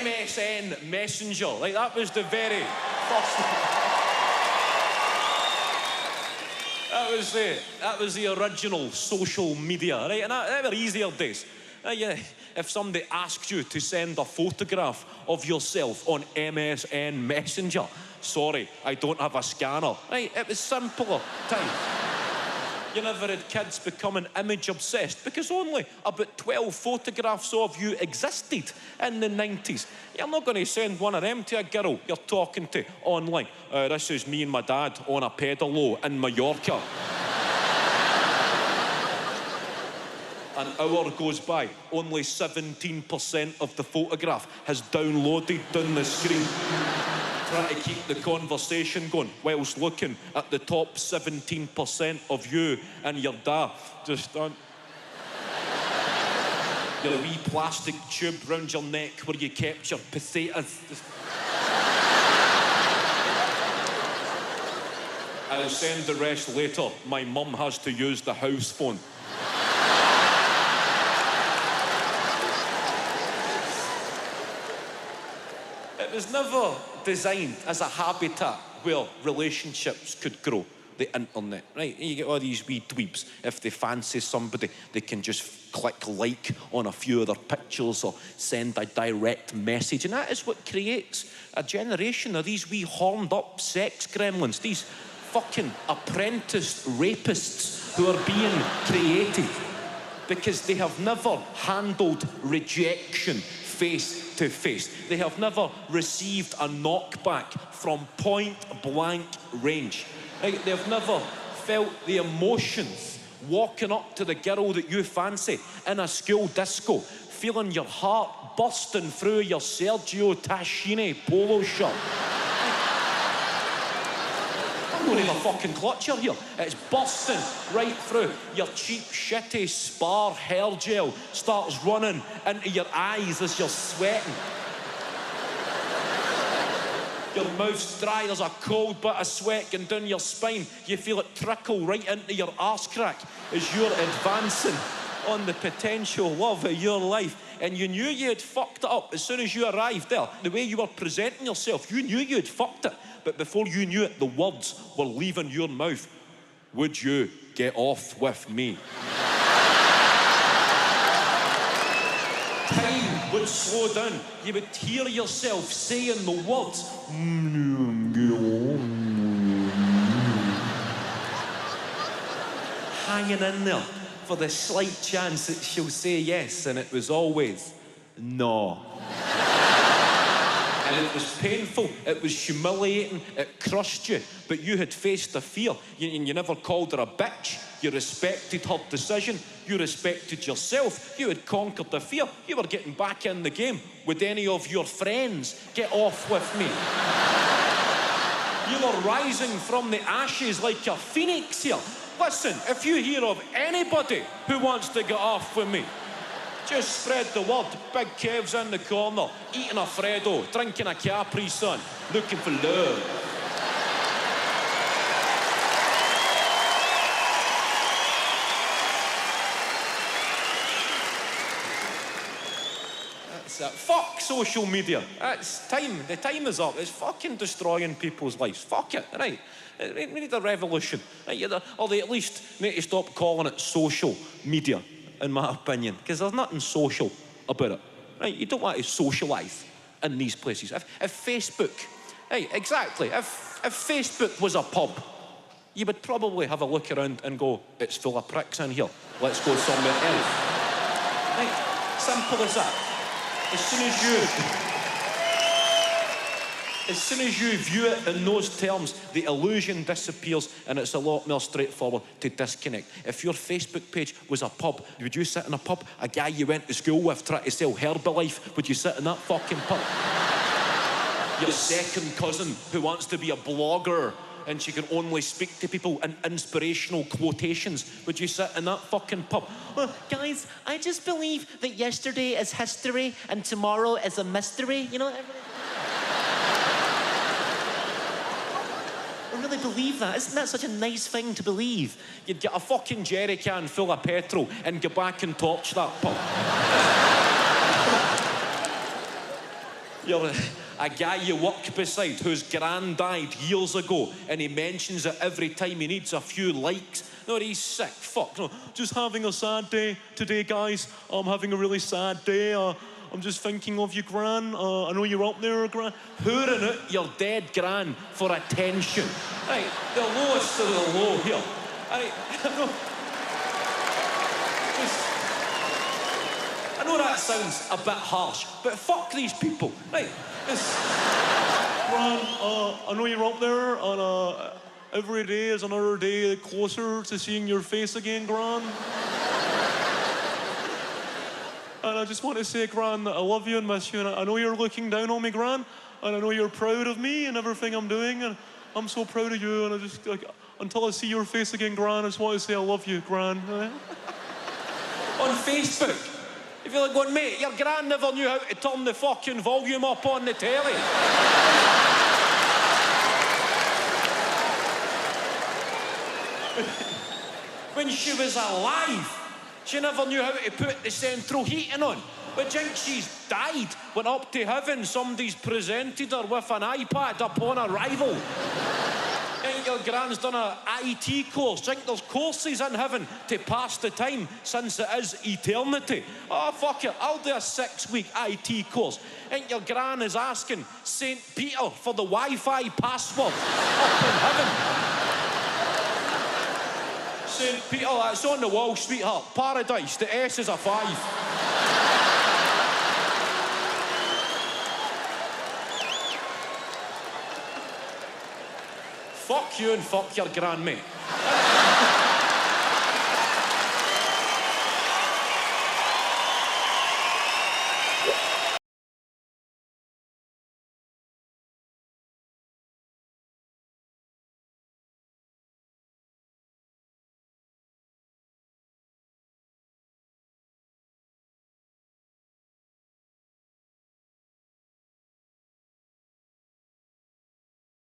MSN Messenger. Like, that was the very first... That was the original social media, right? And that were easier days. Yeah, if somebody asked you to send a photograph of yourself on MSN Messenger, sorry, I don't have a scanner. Right, it was simpler time. You never had kids becoming image obsessed because only about 12 photographs of you existed in the 90s. You're not going to send one of them to a girl you're talking to online. This is me and my dad on a pedalo in Mallorca. An hour goes by, only 17% of the photograph has downloaded down the screen. Trying to keep the conversation going whilst looking at the top 17% of you and your dad. Just your wee plastic tube round your neck where you kept your potatoes. I'll send the rest later. My mum has to use the house phone. It was never designed as a habitat where relationships could grow, the internet, right? You get all these wee dweebs. If they fancy somebody, they can just click like on a few of their pictures or send a direct message. And that is what creates a generation of these wee horned up sex gremlins, these fucking apprenticed rapists who are being created because they have never handled rejection face to face. They have never received a knockback from point blank range. Like, they've never felt the emotions walking up to the girl that you fancy in a school disco, feeling your heart bursting through your Sergio Tacchini polo shirt. I'm going to have a fucking clutcher here. It's bursting right through. Your cheap, shitty Spar hair gel starts running into your eyes as you're sweating. Your mouth's dry, there's a cold bit of sweat going down your spine. You feel it trickle right into your arse crack as you're advancing on the potential love of your life. And you knew you had fucked it up as soon as you arrived there. The way you were presenting yourself, you knew you had fucked it. But before you knew it, the words were leaving your mouth. Would you get off with me? Time would slow down. You would hear yourself saying the words. Hanging in there for the slight chance that she'll say yes, and it was always no. And it was painful, it was humiliating, it crushed you, but you had faced the fear. You never called her a bitch. You respected her decision. You respected yourself. You had conquered the fear. You were getting back in the game. Would any of your friends get off with me? You were rising from the ashes like a phoenix here. Listen, if you hear of anybody who wants to get off with me, just spread the word. Big Kev's in the corner, eating a Freddo, drinking a Capri Sun, looking for love. That's it. Fuck social media. It's time. The time is up. It's fucking destroying people's lives. Fuck it, right? We need a revolution. Right? Or they at least need to stop calling it social media, in my opinion, because there's nothing social about it. Right? You don't want to socialise in these places. If Facebook, hey, exactly, if Facebook was a pub, you would probably have a look around and go, it's full of pricks in here. Let's go somewhere else. Right? Simple as that. As soon as you view it in those terms, the illusion disappears and it's a lot more straightforward to disconnect. If your Facebook page was a pub, would you sit in a pub? A guy you went to school with trying to sell Herbalife, would you sit in that fucking pub? Your second cousin who wants to be a blogger and she can only speak to people in inspirational quotations, would you sit in that fucking pub? Well, guys, I just believe that yesterday is history and tomorrow is a mystery. You know, I really believe that. Isn't that such a nice thing to believe? You'd get a fucking jerry can full of petrol and go back and torch that pub. You're a guy you work beside whose gran died years ago, and he mentions it every time he needs a few likes. No, he's sick. Fuck. No, just having a sad day today, guys. I'm having a really sad day. I'm just thinking of you, Gran. I know you're up there, Gran. Hooring out your dead Gran for attention. Right, the lowest of the low here. Right, I know that sounds a bit harsh, but fuck these people. Right, Gran, I know you're up there, and every day is another day closer to seeing your face again, Gran. And I just want to say, Gran, that I love you and miss you, and I know you're looking down on me, Gran, and I know you're proud of me and everything I'm doing, and I'm so proud of you, and I just, like, until I see your face again, Gran, I just want to say I love you, Gran. On Facebook, if you're like going, mate, your gran never knew how to turn the fucking volume up on the telly. When she was alive, she never knew how to put the central heating on. But think she's died, went up to heaven, somebody's presented her with an iPad upon arrival. Think your gran's done a IT course. Think there's courses in heaven to pass the time, since it is eternity. Oh, fuck it, I'll do a 6-week IT course. Think your gran is asking St. Peter for the Wi-Fi password up in heaven. St. Peter, that's on the wall, sweetheart. Paradise, the S is a 5. Fuck you and fuck your gran, mate.